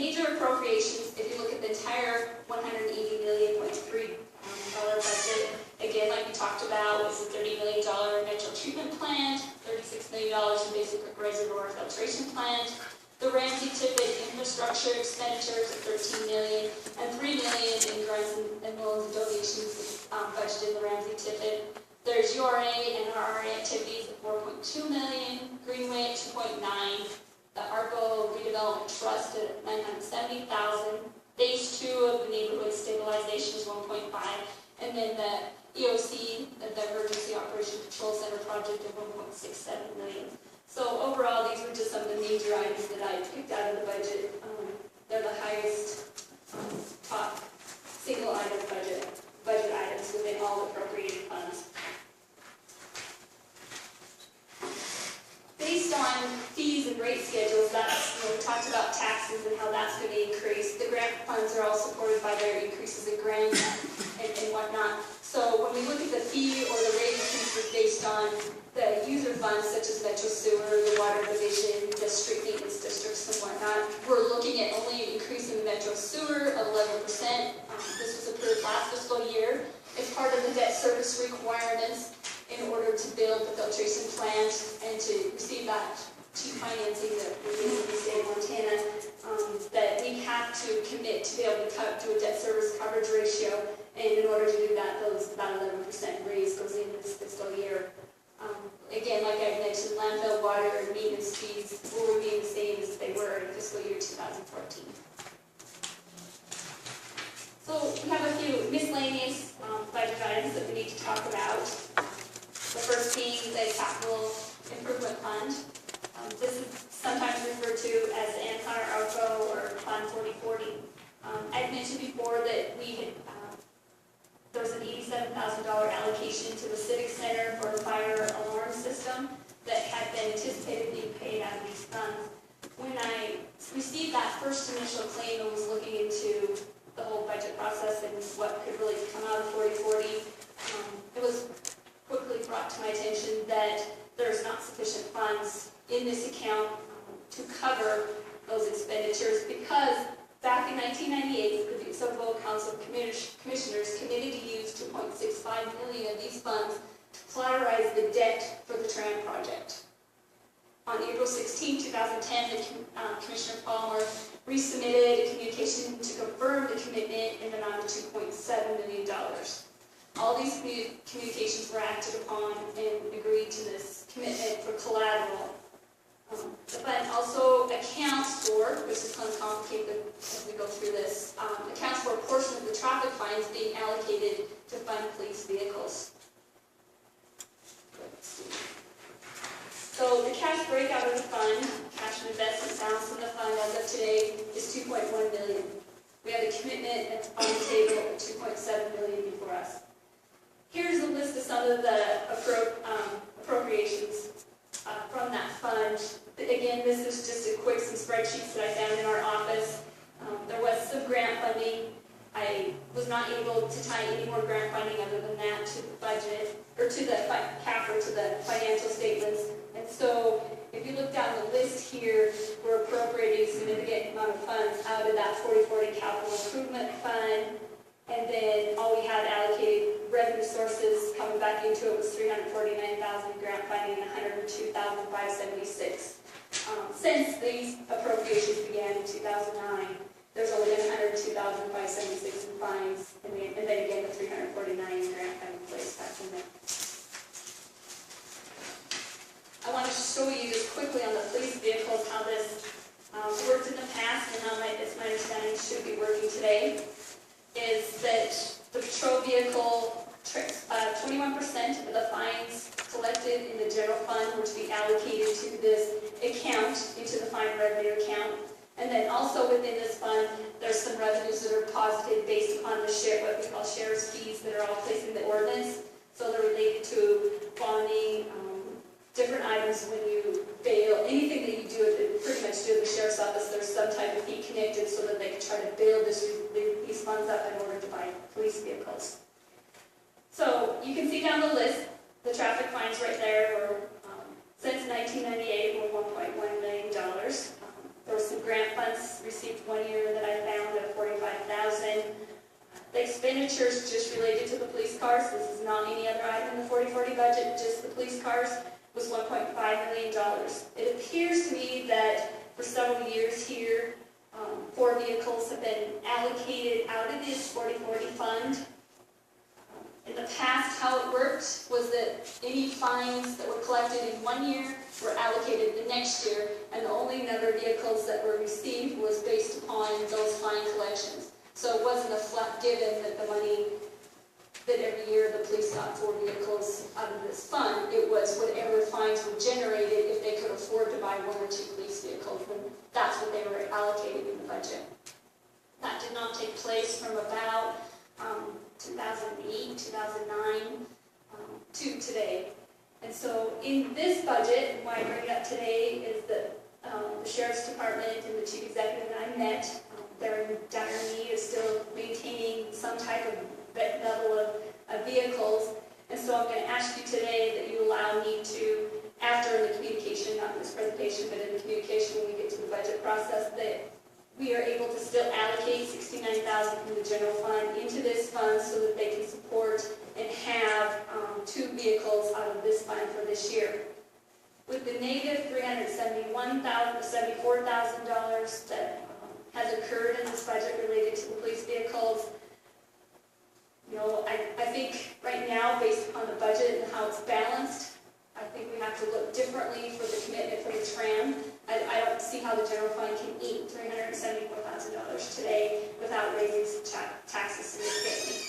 major appropriations, if you look at the entire $180.3 million budget, again, like we talked about, was the $30 million metro treatment plant, $36 million in basic reservoir filtration plant, the Ramsey Tippett infrastructure expenditures of $13 million, and $3 million in grants and loans and donations budgeted in the Ramsey Tippett. There's URA and RRA activities of $4.2 million, Greenway at $2.9 million, the ARCO Redevelopment Trust at $970,000, Phase 2 of the neighborhood stabilization is $1.5 million, and then the EOC, the Emergency Operation Control Center project of $1.67 million. So overall, these were just some of the major items that I picked out of the budget. They're the highest top single item budget items within all appropriated funds. Based on fees and rate schedules, that's, we talked about taxes and how that's going to increase. The grant funds are all supported by their increases in grants and whatnot. So when we look at the fee or the rate increases based on the user funds such as Metro Sewer, the Water Division, the street maintenance districts and whatnot, we're looking at only an increase in the Metro Sewer of 11%. This was approved last fiscal year as part of the debt service requirements in order to build the filtration plant and to receive that cheap financing that we're getting in the state of Montana, that we have to commit to be able to do a debt service coverage ratio, and in order to do that, those about 11% raise goes into this fiscal year. Again, like I mentioned, landfill water and maintenance fees will remain the same as they were in fiscal year 2014. So we have a few miscellaneous budget items that we need to talk about. The first being the capital improvement fund. This is sometimes referred to as the Empire ARCO or Plan 4040. I've mentioned before that we had there was an $87,000 allocation to the Civic Center for a fire alarm system that had been anticipated being paid out of these funds. When I received that first initial claim and was looking into the whole budget process and what could really come out of 4040, it was quickly brought to my attention that there's not sufficient funds in this account to cover those expenditures, because back in 1998, the Butte-Somerville Council of Commissioners committed to use $2.65 million of these funds to collateralize the debt for the tram project. On April 16, 2010, Commissioner Palmer resubmitted a communication to confirm the commitment in the amount of $2.7 million. All these communications were acted upon and agreed to this commitment for collateral. The fund also accounts for, which is kind of complicated as we go through this, accounts for a portion of the traffic fines being allocated to fund police vehicles. So the cash breakout of the fund, cash and investment balance in the fund as of today is $2.1 million. We have a commitment on the table of $2.7 million before us. Here's a list of some of the appropriations from that fund. Again, this is just a quick, some spreadsheets that I found in our office. There was some grant funding. I was not able to tie any more grant funding other than that to the budget, or to the CAP, or to the financial statements. And so, if you look down the list here, we're appropriating a significant amount of funds out of that 4040 capital improvement fund. And then all we had allocated revenue sources coming back into it was $349,000 grant funding and $102,576. Since these appropriations began in 2009, there's only been $102,576 in fines, and then again the $349 grant funding placed back in there. I want to show you just quickly on the police vehicles how this worked in the past and how it's my understanding should be working today. Is that the patrol vehicle, 21% of the fines collected in the general fund were to be allocated to this account, into the fine revenue account. And then also within this fund, there's some revenues that are posited based upon the what we call sheriff's fees that are all placed in the ordinance. So they're related to bonding, different items when you bail, anything that you do, pretty much do at the sheriff's office, there's some type of fee connected so that they can try to build these funds up in order to buy police vehicles. So you can see down the list, the traffic fines right there were, since 1998, were $1.1 million. There were some grant funds received 1 year expenditures just related to the police cars, this is not any other item in the 40/40 budget, just the police cars, was $1.5 million. It appears to me that for several years here, 4 vehicles have been allocated out of this 40/40 fund. In the past, how it worked was that any fines that were collected in 1 year were allocated the next year, and the only number of vehicles that were received was based upon those fine collections. So it wasn't a flat given that the money, that every year the police got 4 vehicles out of this fund. It was whatever fines were generated if they could afford to buy 1 or 2 police vehicles, then that's what they were allocated in the budget. That did not take place from about 2008, 2009 to today. And so in this budget, why I bring it up today is that the Sheriff's Department and the Chief Executive and I met. They're in dire need of still maintaining some type of level of vehicles. And so I'm going to ask you today that you allow me to, after the communication, not in this presentation, but in the communication when we get to the budget process, that we are able to still allocate $69,000 from the general fund into this fund so that they can support and have 2 vehicles out of this fund for this year. With the negative $374,000 that has occurred in this budget related to the police vehicles, you know, I think right now, based upon the budget and how it's balanced, I think we have to look differently for the commitment for the tram. I don't see how the general fund can eat $374,000 today without raising taxes significantly.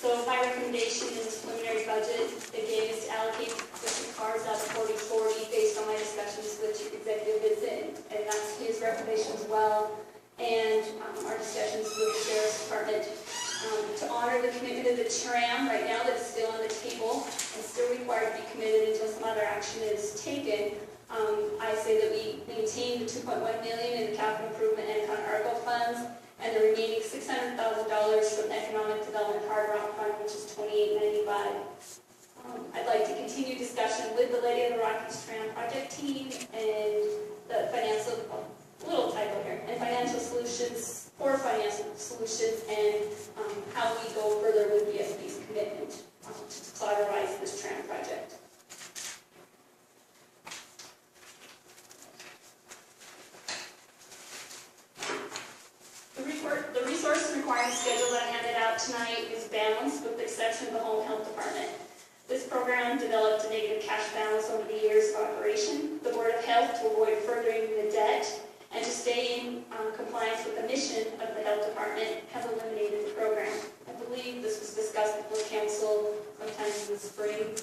So my recommendation in this preliminary budget, again, is to allocate the 2 cars out of 40/40 based on my discussions with Chief Executive Vincent, and that's his recommendation as well, and our discussions with the Sheriff's Department. To honor the commitment of the tram, right now that's still on the table and still required to be committed until some other action is taken, I say that we maintain the $2.1 million in the capital improvement and ARGO funds, and the remaining $600,000 from the Economic Development Hard Rock Fund, which is $28.95. I'd like to continue discussion with the Lady of the Rockies Tram project team and the financial, little typo here, and financial solutions, for financial solutions, and how we go further with BSB's commitment to collateralize this tram project. The resource and requirement schedule that I handed out tonight is balanced with the exception of the Home Health Department. This program developed a negative cash balance over the years of operation. The Board of Health, to avoid furthering the debt and to stay in compliance with the mission of the Health Department, has eliminated the program. I believe this was discussed before Council sometime in the spring.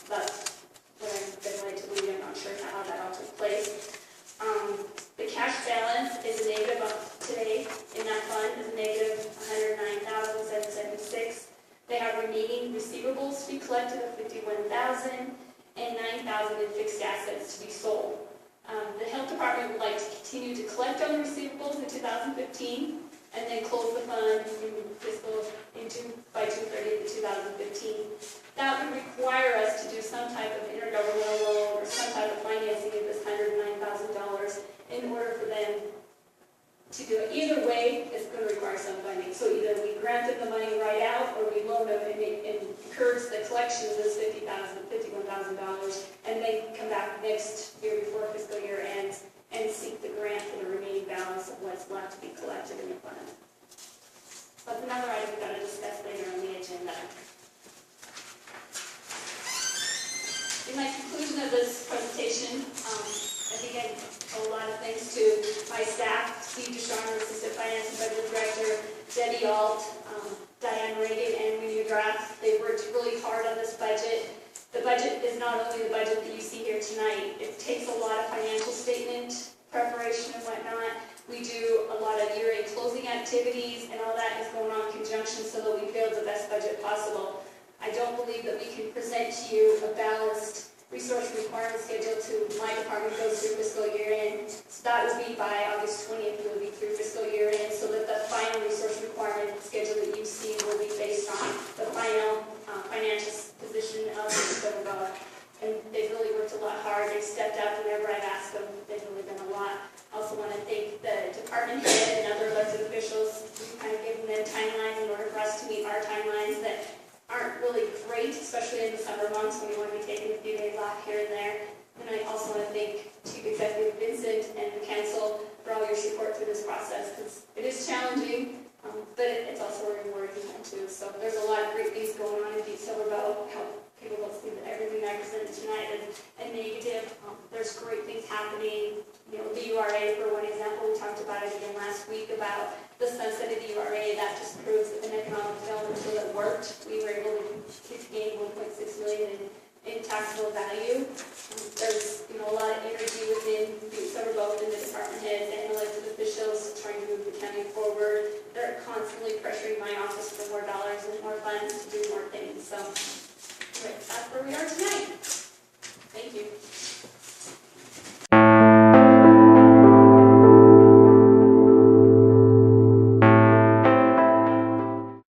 That's what I've been led to believe. I'm not sure how that all took place. The cash balance is a negative today in that fund is a negative $109,776. They have remaining receivables to be collected of $51,000 and $9,000 in fixed assets to be sold. The Health Department would like to continue to collect on the receivables in 2015 and then close the fund by June 30th of 2015. That would require us to do some type of intergovernmental loan or some type of financing of this $109,000 in order for them to do it. Either way, it's going to require some funding. So either we grant them the money right out, or we loan them and it incurs the collection of this $51,000, and they come back next year before fiscal year ends and seek the grant for the remaining balance of what's left to be collected in the fund. That's another item we've got to discuss later on the agenda. In my conclusion of this presentation, I think I owe a lot of thanks to my staff, Steve Ducharme, Assistant Finance and Budget Director, Debbie Alt, Diane Reagan, and Winnie McGrath. They worked really hard on this budget. The budget is not only the budget that you see here tonight. It takes a lot of financial statement preparation and whatnot. We do a lot of year-end closing activities, and all that is going on in conjunction so that we build the best budget possible. I don't believe that we can present to you a balanced resource requirement schedule to my department goes through fiscal year end. So that would be by August 20th, it will be through fiscal year end, so that the final resource requirement schedule that you see will be based on the final financial position of the Minnesota. And they've really worked a lot hard. They've stepped up whenever I've asked them. They've really done a lot. Also, also want to thank the department head and other elected officials who kind of given them timelines in order for us to meet our timelines that aren't really great, especially in the summer months when we want to be taking a few days off here and there. And I also want to thank Chief Executive Vincent and the council for all your support through this process, because it is challenging, but it's also a rewarding time too. So there's a lot of great things going on in Deep Silver Bow. I hope people will see that everything I presented tonight is a negative. There's great things happening. You know, the URA, for one example, we talked about it again last week about the sunset of the URA. That just proves that an economic development tool that worked. We were able to gain $1.6 million in taxable value. There's a lot of energy within both in the department heads and elected officials trying to move the county forward. They're constantly pressuring my office for more dollars and more funds to do